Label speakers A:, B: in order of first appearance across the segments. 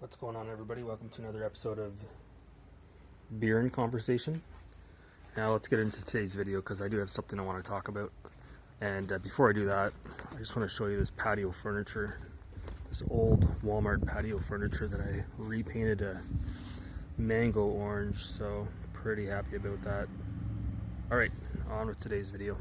A: What's going on, everybody? Welcome to another episode of Beer and Conversation. Now let's get into today's video because I do have something I want to talk about. And before I do that, I just want to show you this patio furniture. This old Walmart patio furniture that I repainted a mango orange, so pretty happy about that. Alright, on with today's video.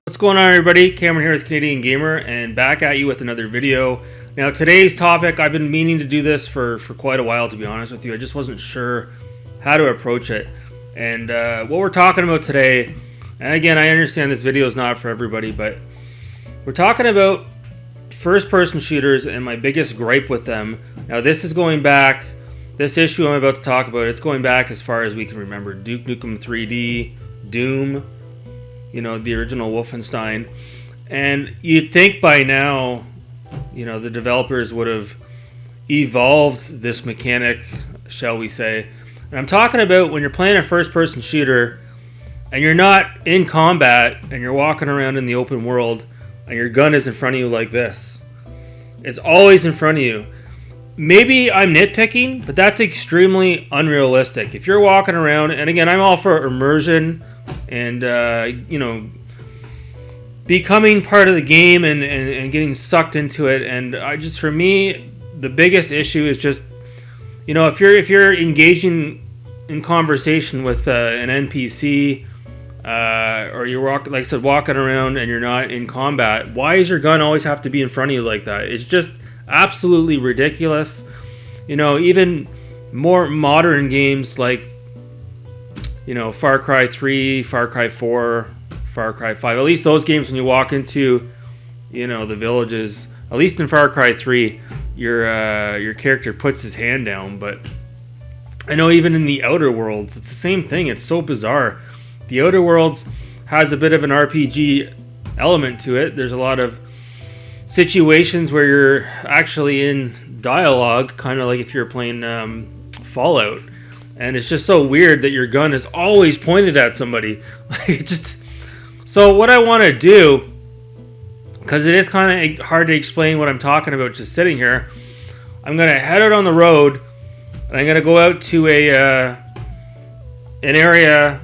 A: What's going on, everybody? Cameron here with Canadian Gamer, and back at you with another video. Now, today's topic, I've been meaning to do this for quite a while, to be honest with you. I just wasn't sure how to approach it. And what we're talking about today, and again, I understand this video is not for everybody, but we're talking about first-person shooters and my biggest gripe with them. Now, this is going back, this issue I'm about to talk about, it's going back as far as we can remember. Duke Nukem 3D, Doom, you know, the original Wolfenstein. And you'd think by now, you know, the developers would have evolved this mechanic, shall we say. And I'm talking about when you're playing a first-person shooter and you're not in combat and you're walking around in the open world and your gun is in front of you like this. It's always in front of you. Maybe I'm nitpicking, but that's extremely unrealistic. If you're walking around, and again, I'm all for immersion and you know, becoming part of the game and getting sucked into it. And for me, the biggest issue is just, you know, if you're engaging in conversation with an NPC or you're like I said, walking around and you're not in combat, why does your gun always have to be in front of you like that? It's just absolutely ridiculous. You know, even more modern games like, you know, Far Cry 3, Far Cry 4, Far Cry 5. At least those games, when you walk into, you know, the villages, at least in Far Cry 3, your character puts his hand down. But I know even in the Outer Worlds, it's the same thing. It's so bizarre. The Outer Worlds has a bit of an RPG element to it. There's a lot of situations where you're actually in dialogue, kind of like if you're playing Fallout. And it's just so weird that your gun is always pointed at somebody. So what I want to do, because it is kind of hard to explain what I'm talking about just sitting here, I'm going to head out on the road, and I'm going to go out to an area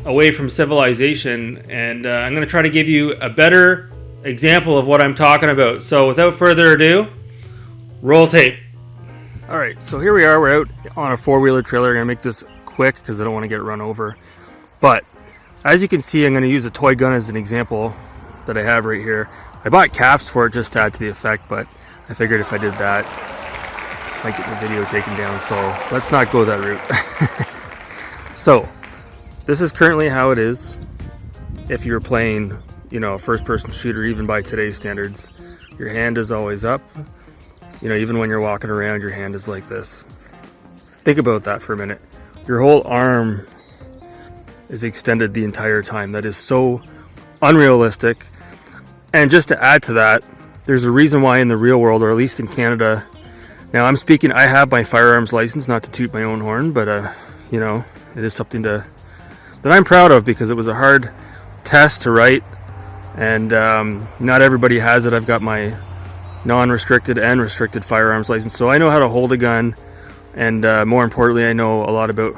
A: away from civilization, and I'm going to try to give you a better example of what I'm talking about. So without further ado, roll tape. Alright, so here we are, we're out on a four-wheeler trailer. I'm going to make this quick because I don't want to get run over. But, as you can see, I'm going to use a toy gun as an example that I have right here. I bought caps for it just to add to the effect, but I figured if I did that, I might get the video taken down, so let's not go that route. So, this is currently how it is if you're playing, you know, a first-person shooter, even by today's standards. Your hand is always up. You know, even when you're walking around, your hand is like this. Think about that for a minute. Your whole arm is extended the entire time. That is so unrealistic. And just to add to that, there's a reason why in the real world, or at least in Canada, now I'm speaking, I have my firearms license, not to toot my own horn, but, you know, it is something that I'm proud of because it was a hard test to write. And not everybody has it. I've got my non-restricted and restricted firearms license, so I know how to hold a gun, and more importantly, I know a lot about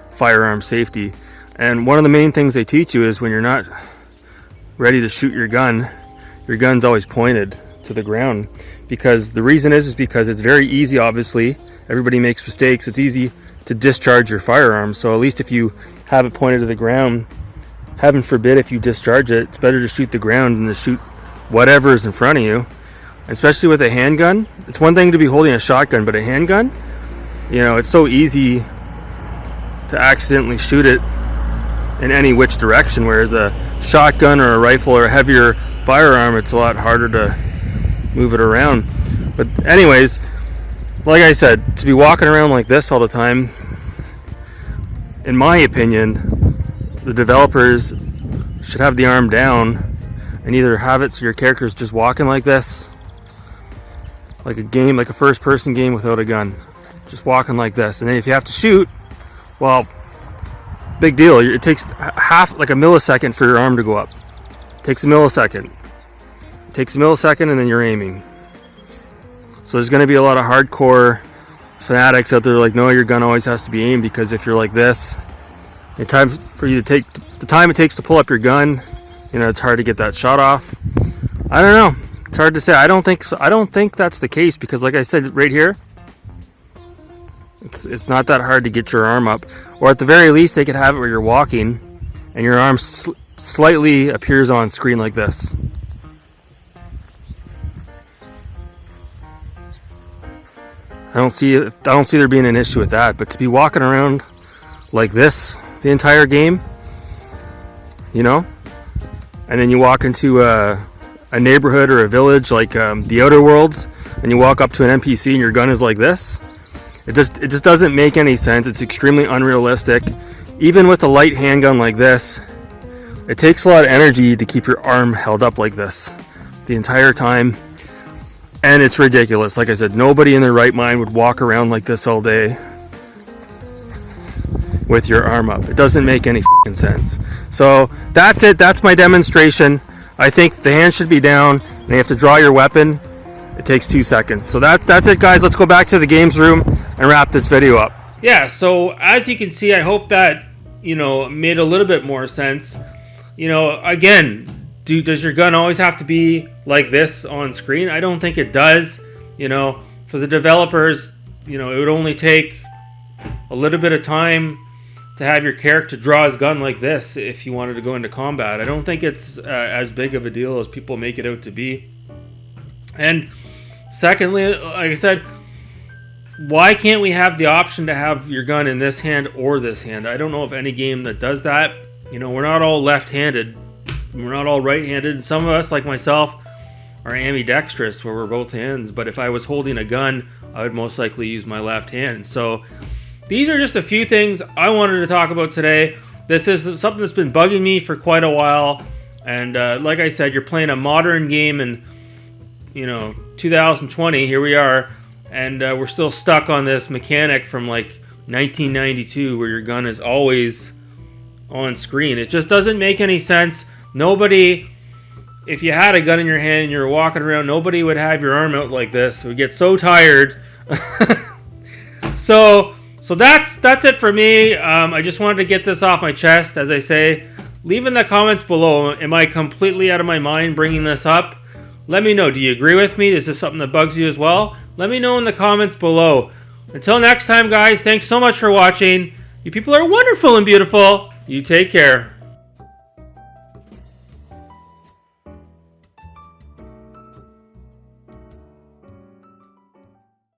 A: firearm safety. And one of the main things they teach you is when you're not ready to shoot your gun's always pointed to the ground, because the reason is because it's very easy. Obviously, everybody makes mistakes. It's easy to discharge your firearm, so at least if you have it pointed to the ground, heaven forbid if you discharge it, it's better to shoot the ground than to shoot whatever is in front of you. Especially with a handgun. It's one thing to be holding a shotgun, but a handgun, you know, it's so easy to accidentally shoot it in any which direction, whereas a shotgun or a rifle or a heavier firearm, it's a lot harder to move it around. But anyways, like I said, to be walking around like this all the time, in my opinion, the developers should have the arm down and either have it so your character is just walking like this, like a game, like a first-person game without a gun. just walking like this. And then if you have to shoot, well, big deal. It takes like a millisecond for your arm to go up. It takes a millisecond. It takes a millisecond and then you're aiming. So there's going to be a lot of hardcore fanatics out there like, no, your gun always has to be aimed, because if you're like this, the time for you to take the time it takes to pull up your gun, you know, it's hard to get that shot off. I don't know. It's hard to say. I don't think that's the case, because like I said right here, it's not that hard to get your arm up, or at the very least they could have it where you're walking and your arm slightly appears on screen like this. I don't see there being an issue with that, but to be walking around like this the entire game, you know, and then you walk into a neighborhood or a village like the Outer Worlds, and you walk up to an NPC and your gun is like this. It just doesn't make any sense. It's extremely unrealistic. Even with a light handgun like this, it takes a lot of energy to keep your arm held up like this the entire time. And it's ridiculous. Like I said, nobody in their right mind would walk around like this all day with your arm up. It doesn't make any sense. So that's it. That's my demonstration. I think the hand should be down and you have to draw your weapon. It takes 2 seconds. So that's it, guys. Let's go back to the games room and wrap this video up. Yeah, so as you can see, I hope that, you know, made a little bit more sense. You know, again, does your gun always have to be like this on screen? I don't think it does. You know, for the developers, you know, it would only take a little bit of time to have your character draw his gun like this if you wanted to go into combat. I don't think it's as big of a deal as people make it out to be. And secondly, like I said, why can't we have the option to have your gun in this hand or this hand? I don't know of any game that does that. You know, we're not all left-handed. We're not all right-handed. Some of us, like myself, are ambidextrous, where we're both hands. But if I was holding a gun, I would most likely use my left hand. So these are just a few things I wanted to talk about today. This is something that's been bugging me for quite a while. And like I said, you're playing a modern game in, you know, 2020. Here we are. And we're still stuck on this mechanic from like 1992 where your gun is always on screen. It just doesn't make any sense. Nobody, if you had a gun in your hand and you were walking around, nobody would have your arm out like this. It would get so tired. So that's it for me. I just wanted to get this off my chest. As I say, leave in the comments below. Am I completely out of my mind bringing this up? Let me know. Do you agree with me? Is this something that bugs you as well? Let me know in the comments below. Until next time, guys, thanks so much for watching. You people are wonderful and beautiful. You take care.